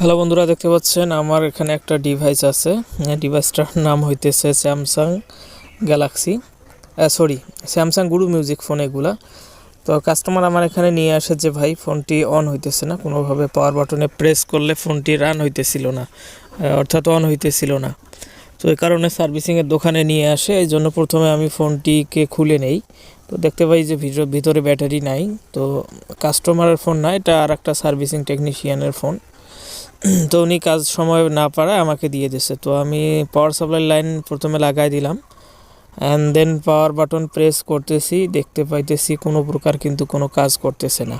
Hello বন্ধুরা, দেখতে পাচ্ছেন আমার এখানে একটা ডিভাইস আছে। ডিভাইসটার নাম হইতেছে স্যামসাং গ্যালাক্সি স্যামসাং গুরু মিউজিক ফোন এগুলা। তো কাস্টমার আমার এখানে নিয়ে আসে যে ভাই ফোনটি অন হইতেছে না, কোনোভাবে পাওয়ার বাটনে প্রেস করলে ফোনটি রান হইতেছিল না, অর্থাৎ অন হইতেছিল না। তো এই কারণে সার্ভিসিংয়ের দোকানে নিয়ে আসে। এই জন্য প্রথমে আমি ফোনটিকে খুলে নেই। তো দেখতে পাই যে ভিতরে ব্যাটারি নাই। তো কাস্টমারের ফোন না, এটা আর একটা সার্ভিসিং টেকনিশিয়ানের ফোন। তো উনি কাজ সময় না পারায় আমাকে দিয়ে দিয়েছে। তো আমি পাওয়ার সাপ্লাই লাইন প্রথমে লাগাই দিলাম, and then power button press করতেছি, দেখতে পাইতেছি কোনো প্রকার কিন্তু কোনো কাজ করতেছে না,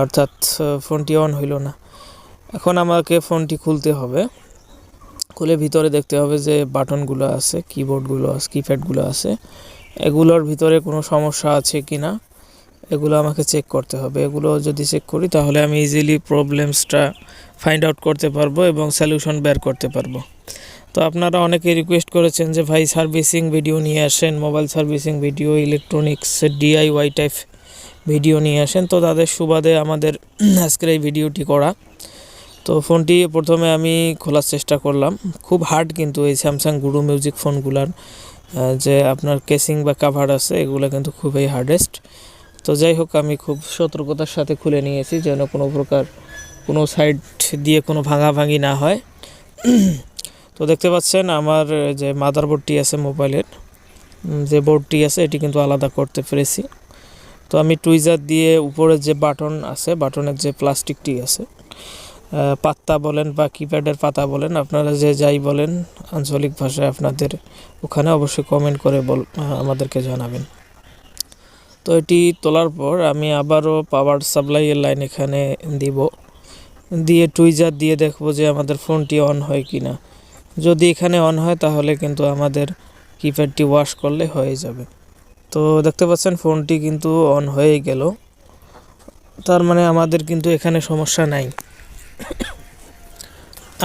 অর্থাৎ ফোনটি অন হইল না। এখন আমাকে ফোনটি খুলতে হবে। খুলে ভিতরে দেখতে হবে যে বাটনগুলো আছে, কিবোর্ডগুলো আছে, কিপ্যাডগুলো আছে, এগুলোর ভিতরে কোনো সমস্যা আছে কি না এগুলো আমাকে চেক করতে হবে। এগুলো যদি চেক করি তাহলে আমি ইজিলি প্রবলেমসটা ফাইন্ড আউট করতে পারবো এবং সলিউশন বের করতে পারবো। তো আপনারা অনেকে রিকোয়েস্ট করেছেন যে ভাই সার্ভিসিং ভিডিও নিয়ে আসেন, mobile servicing video, electronics DIY type video নিয়ে আসেন। তো তাদের সুবাদে আমাদের আজকের এই ভিডিওটি করা। তো ফোনটি প্রথমে আমি খোলার চেষ্টা করলাম। খুব হার্ড কিন্তু এই স্যামসাং গুরু মিউজিক ফোনগুলার যে আপনার কেসিং বা কাভার আছে, এগুলো কিন্তু খুবই হার্ডেস্ট। তো যাই হোক, আমি খুব সতর্কতার সাথে খুলে নিয়েছি যেন কোনো প্রকার কোনো সাইড দিয়ে কোনো ভাঙাভাঙি না হয়। তো দেখতে পাচ্ছেন আমার যে মাদারবোর্ডটি আছে, মোবাইলের যে বোর্ডটি আছে, এটি কিন্তু আলাদা করতে পেরেছি। তো আমি টুইজার দিয়ে উপরে যে বাটন আছে, বাটনের যে প্লাস্টিকটি আছে, পাত্তা বলেন বা কিপ্যাডের পাতা বলেন, আপনারা যে যাই বলেন আঞ্চলিক ভাষায় আপনাদের ওখানে অবশ্যই কমেন্ট করে আমাদেরকে জানাবেন। তো এটি তোলার পর আমি আবারও পাওয়ার সাপ্লাইয়ের লাইন এখানে দিয়ে টুইজার দিয়ে দেখব যে আমাদের ফোনটি অন হয় কি না। যদি এখানে অন হয় তাহলে কিন্তু আমাদের কিপ্যাডটি ওয়াশ করলে হয়ে যাবে। তো দেখতে পাচ্ছেন ফোনটি কিন্তু অন হয়ে গেল, তার মানে আমাদের কিন্তু এখানে সমস্যা নাই,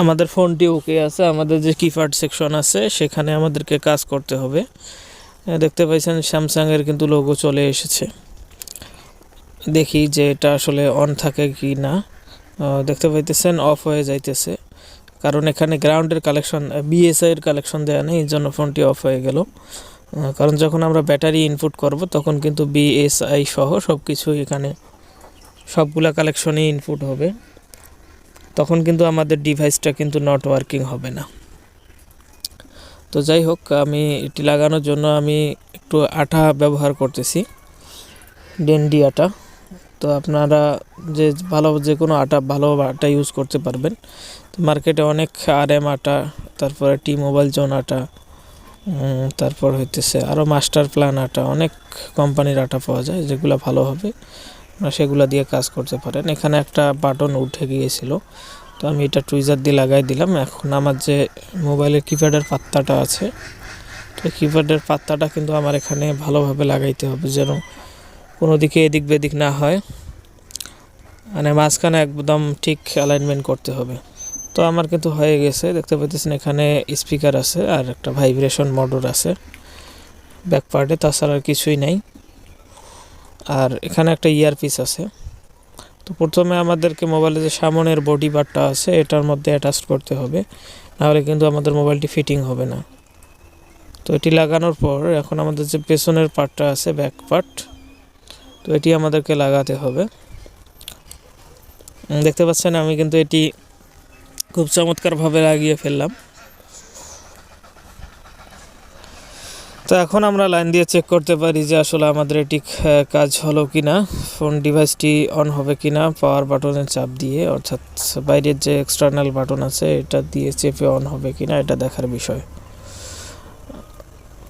আমাদের ফোনটি ওকে আছে। আমাদের যে কিপ্যাড সেকশন আছে সেখানে আমাদেরকে কাজ করতে হবে। দেখতে পাচ্ছেন স্যামসাংয়ের কিন্তু লোগো চলে এসেছে। দেখি যে এটা আসলে অন থাকে কি না। দেখতে পাইতেছেন অফ হয়ে যাইতেছে, কারণ এখানে গ্রাউন্ডের কালেকশন, বিএসআই এর কালেকশন দেওয়া নেই, এই জন্য ফোনটি অফ হয়ে গেল। কারণ যখন আমরা ব্যাটারি ইনপুট করব তখন কিন্তু বিএসআই সহ সব কিছু এখানে সবগুলা কালেকশনই ইনপুট হবে, তখন কিন্তু আমাদের ডিভাইসটা কিন্তু নট ওয়ার্কিং হবে না। তো যাই হোক, আমি এটি লাগানোর জন্য আমি একটু আঠা ব্যবহার করতেছি, ডেন্ডি আটা। তো আপনারা যে কোনো ভালো আটা ইউজ করতে পারবেন। তো মার্কেটে অনেক RM আটা, তারপরে টি মোবাইল জোন আটা, তারপর হইতেছে আরও মাস্টার প্ল্যান আটা, অনেক কোম্পানির আটা পাওয়া যায় যেগুলো ভালো হবে, সেগুলো দিয়ে কাজ করতে পারেন। এখানে একটা বাটন উঠে গিয়েছিল, তো আমি এটা টুইজার দিয়ে লাগাই দিলাম। এখন আমার যে মোবাইলের কিপ্যাডের পাত্তাটা আছে, তো কিপ্যাডের পাত্তাটা কিন্তু আমার এখানে ভালোভাবে লাগাইতে হবে যেন কোনো দিকে এদিক বেদিক না হয়, মানে মাঝখানে একদম ঠিক অ্যালাইনমেন্ট করতে হবে। তো আমার কিন্তু হয়ে গেছে। দেখতে পাচ্ছেন এখানে স্পিকার আছে আর একটা ভাইব্রেশন মোটর আছে ব্যাক পার্টে, তাছাড়া আর কিছুই নাই। আর এখানে একটা ইয়ারপিস আছে। তো প্রথমে আমাদেরকে মোবাইলে যে সামনের বডি পার্টটা আছে এটার মধ্যে অ্যাটাচ করতে হবে, নাহলে কিন্তু আমাদের মোবাইলটি ফিটিং হবে না। তো এটি লাগানোর পর এখন আমাদের যে পেছনের পার্টটা আছে, ব্যাক পার্ট, তো এটি আমাদেরকে লাগাতে হবে। দেখতে পাচ্ছেন আমি কিন্তু এটি খুব চমৎকারভাবে লাগিয়ে ফেললাম। তো এখন আমরা লাইন দিয়ে চেক করতে পারি যে আসলে আমাদের এটি কাজ হলো কি না, ফোন ডিভাইসটি অন হবে কি না। পাওয়ার বাটনের চাপ দিয়ে, অর্থাৎ বাইরের যে এক্সটার্নাল বাটন আছে এটা দিয়ে চেপে অন হবে কি না, এটা দেখার বিষয়।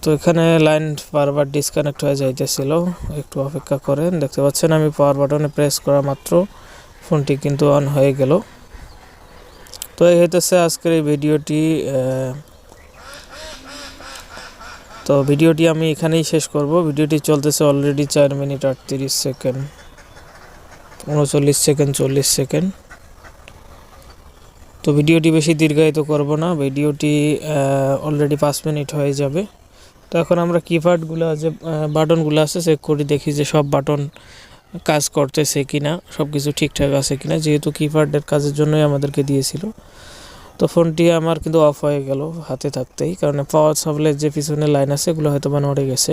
তো এখানে লাইন বারবার ডিসকানেক্ট হয়ে যাইতেছিল, একটু অপেক্ষা করেন। দেখতে পাচ্ছেন আমি পাওয়ার বাটনে প্রেস করা মাত্র ফোনটি কিন্তু অন হয়ে গেল। তো এই হইতেছে আজকের এই ভিডিওটি। তো ভিডিওটি আমি এখানেই শেষ করব। ভিডিওটি চলতেছে already 4 minute 38 second, 39 second, 40 second. তো ভিডিওটি বেশি দীর্ঘায়িত করব না, ভিডিওটি অলরেডি 5 মিনিট হয়ে যাবে। তো এখন আমরা কিপ্যাডগুলো যে বাটনগুলো আছে চেক করি, দেখি যে সব বাটন কাজ করতেছে কিনা, সব কিছু ঠিকঠাক আছে কিনা, যেহেতু কিপ্যাডের কাজের জন্যই আমাদেরকে দিয়েছিল। তো ফোনটি আমার কিন্তু অফ হয়ে গেল হাতে থাকতেই, কারণ পাওয়ার সাপ্লাইয়ের যে পিছনে লাইন আছে এগুলো হয়তো বা নড়ে গেছে।